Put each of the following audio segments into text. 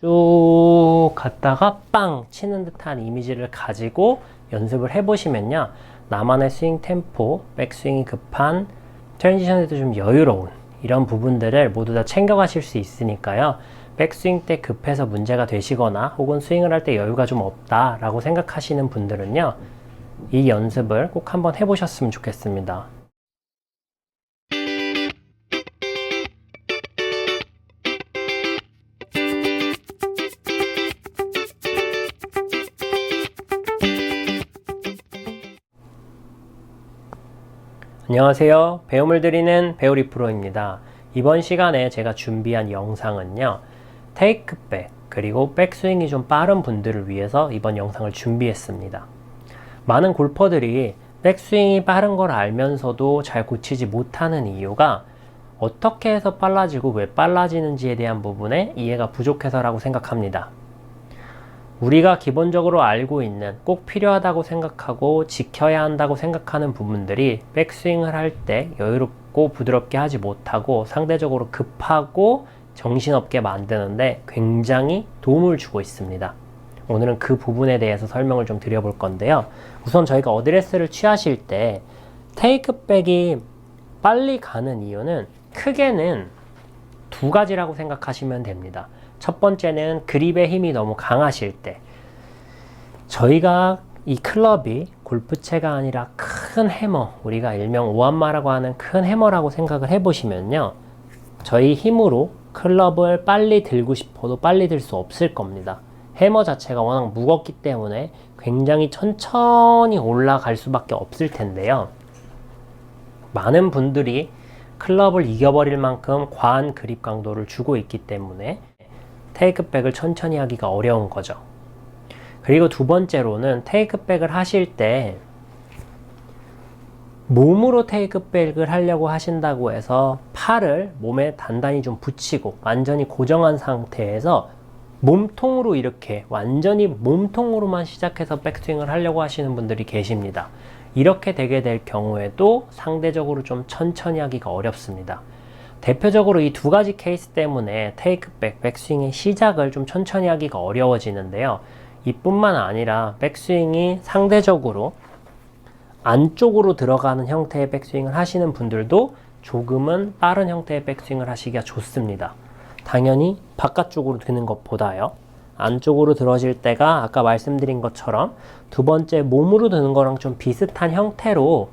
쭉 갔다가 빵 치는 듯한 이미지를 가지고 연습을 해보시면요, 나만의 스윙 템포, 백스윙이 급한, 트랜지션에도 좀 여유로운 이런 부분들을 모두 다 챙겨가실 수 있으니까요, 백스윙 때 급해서 문제가 되시거나 혹은 스윙을 할 때 여유가 좀 없다 라고 생각하시는 분들은요, 이 연습을 꼭 한번 해보셨으면 좋겠습니다. 안녕하세요. 배움을 드리는 배우리 프로입니다. 이번 시간에 제가 준비한 영상은요, 테이크백 그리고 백스윙이 좀 빠른 분들을 위해서 이번 영상을 준비했습니다. 많은 골퍼들이 백스윙이 빠른 걸 알면서도 잘 고치지 못하는 이유가 어떻게 해서 빨라지고 왜 빨라지는지에 대한 부분에 이해가 부족해서라고 생각합니다. 우리가 기본적으로 알고 있는, 꼭 필요하다고 생각하고 지켜야 한다고 생각하는 부분들이 백스윙을 할 때 여유롭고 부드럽게 하지 못하고 상대적으로 급하고 정신없게 만드는데 굉장히 도움을 주고 있습니다. 오늘은 그 부분에 대해서 설명을 좀 드려볼 건데요. 우선 저희가 어드레스를 취하실 때 테이크백이 빨리 가는 이유는 크게는 두 가지라고 생각하시면 됩니다. 첫 번째는 그립의 힘이 너무 강하실 때, 저희가 이 클럽이 골프채가 아니라 큰 해머, 우리가 일명 오한마라고 하는 큰 해머라고 생각을 해보시면요, 저희 힘으로 클럽을 빨리 들고 싶어도 빨리 들 수 없을 겁니다. 해머 자체가 워낙 무겁기 때문에 굉장히 천천히 올라갈 수밖에 없을 텐데요, 많은 분들이 클럽을 이겨버릴 만큼 과한 그립 강도를 주고 있기 때문에 테이크백을 천천히 하기가 어려운 거죠. 그리고 두 번째로는 테이크백을 하실 때 몸으로 테이크백을 하려고 하신다고 해서 팔을 몸에 단단히 좀 붙이고 완전히 고정한 상태에서 몸통으로 이렇게 완전히 몸통으로만 시작해서 백스윙을 하려고 하시는 분들이 계십니다. 이렇게 되게 될 경우에도 상대적으로 좀 천천히 하기가 어렵습니다. 대표적으로 이 두 가지 케이스 때문에 테이크백, 백스윙의 시작을 좀 천천히 하기가 어려워지는데요. 이뿐만 아니라 백스윙이 상대적으로 안쪽으로 들어가는 형태의 백스윙을 하시는 분들도 조금은 빠른 형태의 백스윙을 하시기가 좋습니다. 당연히 바깥쪽으로 드는 것보다요, 안쪽으로 들어질 때가 아까 말씀드린 것처럼 두 번째 몸으로 드는 거랑 좀 비슷한 형태로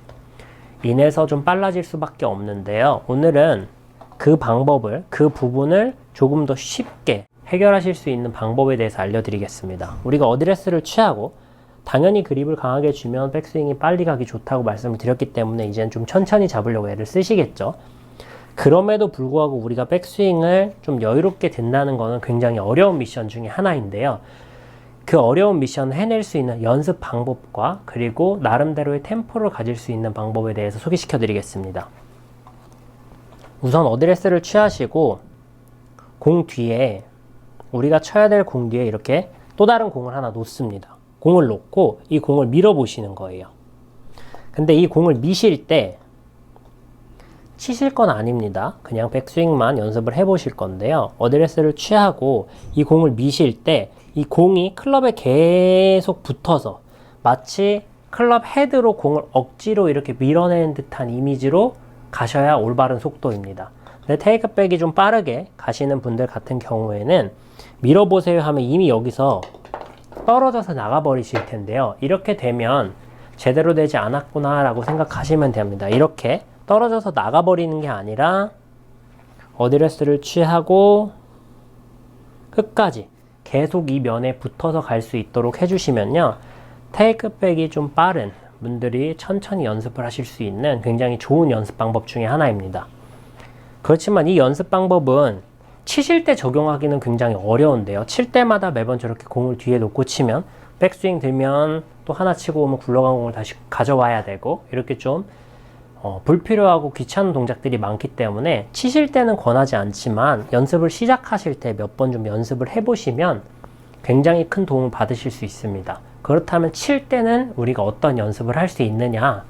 인해서 좀 빨라질 수밖에 없는데요. 오늘은 그 방법을, 그 부분을 조금 더 쉽게 해결하실 수 있는 방법에 대해서 알려드리겠습니다. 우리가 어드레스를 취하고 당연히 그립을 강하게 주면 백스윙이 빨리 가기 좋다고 말씀을 드렸기 때문에 이제는 좀 천천히 잡으려고 애를 쓰시겠죠. 그럼에도 불구하고 우리가 백스윙을 좀 여유롭게 된다는 것은 굉장히 어려운 미션 중에 하나인데요. 그 어려운 미션을 해낼 수 있는 연습 방법과 그리고 나름대로의 템포를 가질 수 있는 방법에 대해서 소개시켜 드리겠습니다. 우선 어드레스를 취하시고 공 뒤에, 우리가 쳐야 될 공 뒤에 이렇게 또 다른 공을 하나 놓습니다. 공을 놓고 이 공을 밀어 보시는 거예요. 근데 이 공을 미실 때 치실 건 아닙니다. 그냥 백스윙만 연습을 해 보실 건데요. 어드레스를 취하고 이 공을 미실 때 이 공이 클럽에 계속 붙어서 마치 클럽 헤드로 공을 억지로 이렇게 밀어내는 듯한 이미지로 가셔야 올바른 속도입니다. 근데 테이크백이 좀 빠르게 가시는 분들 같은 경우에는 밀어보세요 하면 이미 여기서 떨어져서 나가버리실 텐데요. 이렇게 되면 제대로 되지 않았구나 라고 생각하시면 됩니다. 이렇게 떨어져서 나가버리는 게 아니라 어드레스를 취하고 끝까지 계속 이 면에 붙어서 갈 수 있도록 해주시면요, 테이크백이 좀 빠른 분들이 천천히 연습을 하실 수 있는 굉장히 좋은 연습 방법 중에 하나입니다. 그렇지만 이 연습 방법은 치실 때 적용하기는 굉장히 어려운데요. 칠 때마다 매번 저렇게 공을 뒤에 놓고 치면 백스윙 들면 또 하나 치고 오면 굴러간 공을 다시 가져와야 되고 이렇게 좀 불필요하고 귀찮은 동작들이 많기 때문에 치실 때는 권하지 않지만 연습을 시작하실 때 몇 번 좀 연습을 해보시면 굉장히 큰 도움을 받으실 수 있습니다. 그렇다면 칠 때는 우리가 어떤 연습을 할 수 있느냐,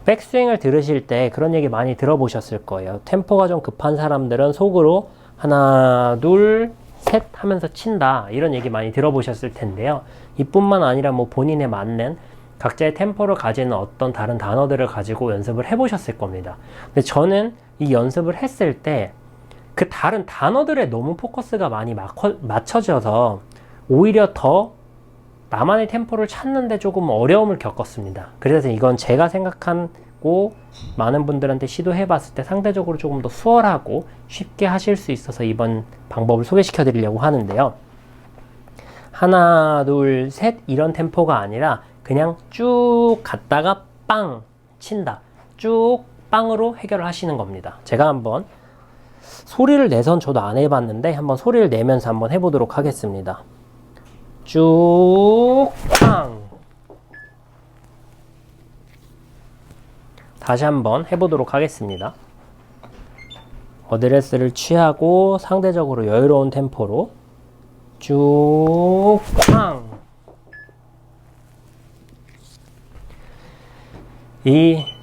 백스윙을 들으실 때 그런 얘기 많이 들어보셨을 거예요. 템포가 좀 급한 사람들은 속으로 하나 둘 셋 하면서 친다 이런 얘기 많이 들어보셨을 텐데요. 이뿐만 아니라 뭐 본인에 맞는 각자의 템포를 가지는 어떤 다른 단어들을 가지고 연습을 해보셨을 겁니다. 근데 저는 이 연습을 했을 때 그 다른 단어들에 너무 포커스가 많이 맞춰져서 오히려 더 나만의 템포를 찾는데 조금 어려움을 겪었습니다. 그래서 이건 제가 생각하고 많은 분들한테 시도해봤을 때 상대적으로 조금 더 수월하고 쉽게 하실 수 있어서 이번 방법을 소개시켜 드리려고 하는데요. 하나, 둘, 셋 이런 템포가 아니라 그냥 쭉 갔다가 빵 친다. 쭉 빵으로 해결을 하시는 겁니다. 제가 한번 소리를 내선 저도 안 해봤는데 한번 소리를 내면서 한번 해보도록 하겠습니다. 쭉 빵. 다시 한번 해보도록 하겠습니다. 어드레스를 취하고 상대적으로 여유로운 템포로 쭉 빵. 이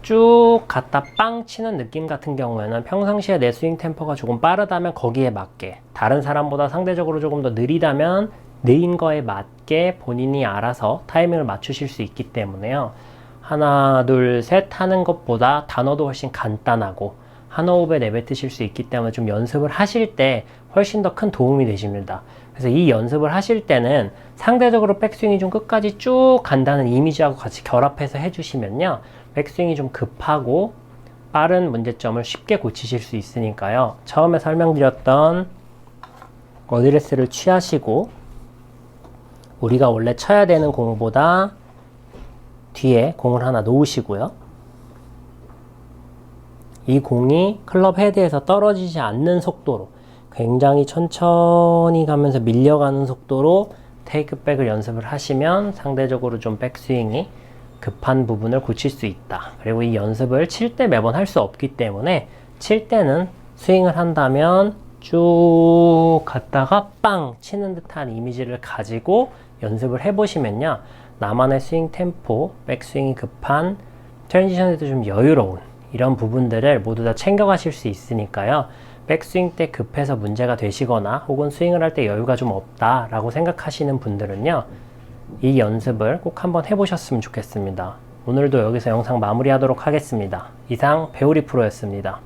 쭉 갔다 빵 치는 느낌 같은 경우에는 평상시에 내 스윙 템포가 조금 빠르다면 거기에 맞게, 다른 사람보다 상대적으로 조금 더 느리다면 느린 거에 맞게 본인이 알아서 타이밍을 맞추실 수 있기 때문에요. 하나, 둘, 셋 하는 것보다 단어도 훨씬 간단하고 한 호흡에 내뱉으실 수 있기 때문에 좀 연습을 하실 때 훨씬 더 큰 도움이 되십니다. 그래서 이 연습을 하실 때는 상대적으로 백스윙이 좀 끝까지 쭉 간다는 이미지하고 같이 결합해서 해주시면요. 백스윙이 좀 급하고 빠른 문제점을 쉽게 고치실 수 있으니까요. 처음에 설명드렸던 어드레스를 취하시고 우리가 원래 쳐야 되는 공보다 뒤에 공을 하나 놓으시고요. 이 공이 클럽 헤드에서 떨어지지 않는 속도로 굉장히 천천히 가면서 밀려가는 속도로 테이크백을 연습을 하시면 상대적으로 좀 백스윙이 급한 부분을 고칠 수 있다. 그리고 이 연습을 칠 때 매번 할 수 없기 때문에 칠 때는 스윙을 한다면 쭉 갔다가 빵 치는 듯한 이미지를 가지고 연습을 해보시면요. 나만의 스윙 템포, 백스윙이 급한, 트랜지션에도 좀 여유로운 이런 부분들을 모두 다 챙겨가실 수 있으니까요. 백스윙 때 급해서 문제가 되시거나 혹은 스윙을 할 때 여유가 좀 없다라고 생각하시는 분들은요. 이 연습을 꼭 한번 해보셨으면 좋겠습니다. 오늘도 여기서 영상 마무리하도록 하겠습니다. 이상 배우리 프로였습니다.